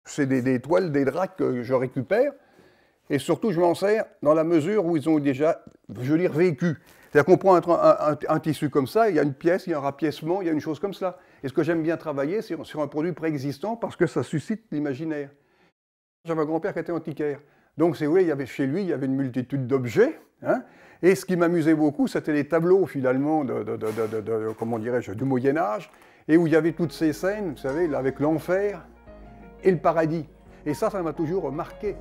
C'est des toiles, des draps que je récupère, et surtout je m'en sers dans la mesure où ils ont déjà, je veux dire, vécu. C'est-à-dire qu'on prend un tissu comme ça, il y a une pièce, il y a un rapiècement, il y a une chose comme cela. Et ce que j'aime bien travailler, c'est sur un produit préexistant parce que ça suscite l'imaginaire. J'avais un grand-père qui était antiquaire. Donc, c'est vrai, chez lui, il y avait une multitude d'objets. Hein, et ce qui m'amusait beaucoup, c'était les tableaux, finalement, comment dirais-je, du Moyen-Âge, et où il y avait toutes ces scènes, vous savez, là, avec l'enfer et le paradis. Et ça m'a toujours marqué.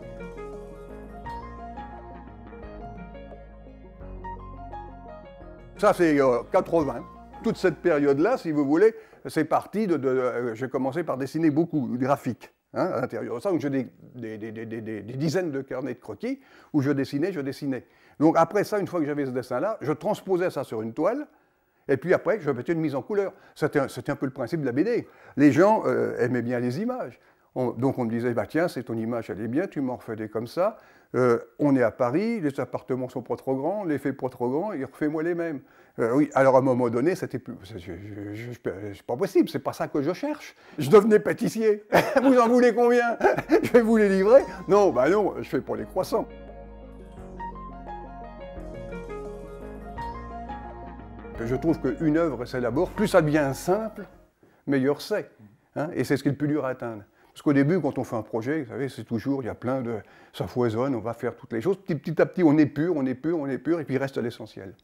Ça, c'est 80. Toute cette période-là, si vous voulez, c'est parti j'ai commencé par dessiner beaucoup de graphiques. Hein, à l'intérieur de ça, donc j'ai des dizaines de carnets de croquis où je dessinais. Donc après ça, une fois que j'avais ce dessin-là, je transposais ça sur une toile, et puis après, je mettais une mise en couleur. C'était un peu le principe de la BD. Les gens aimaient bien les images. Donc on me disait, bah, tiens, c'est ton image, elle est bien, tu m'en refais des comme ça. On est à Paris, les appartements sont pas trop grands, les faits pas trop grands, et refais-moi les mêmes. Oui, alors à un moment donné, c'était plus. C'est pas possible, c'est pas ça que je cherche. Je devenais pâtissier. Vous en voulez combien? Je vais vous les livrer? Non, bah non, je fais pas les croissants. Je trouve qu'une œuvre s'élabore, plus ça devient simple, meilleur c'est. Hein, et c'est ce qui est le plus dur à atteindre. Parce qu'au début, quand on fait un projet, vous savez, c'est toujours, il y a plein de. Ça foisonne, on va faire toutes les choses. Petit à petit, on épure, et puis il reste l'essentiel.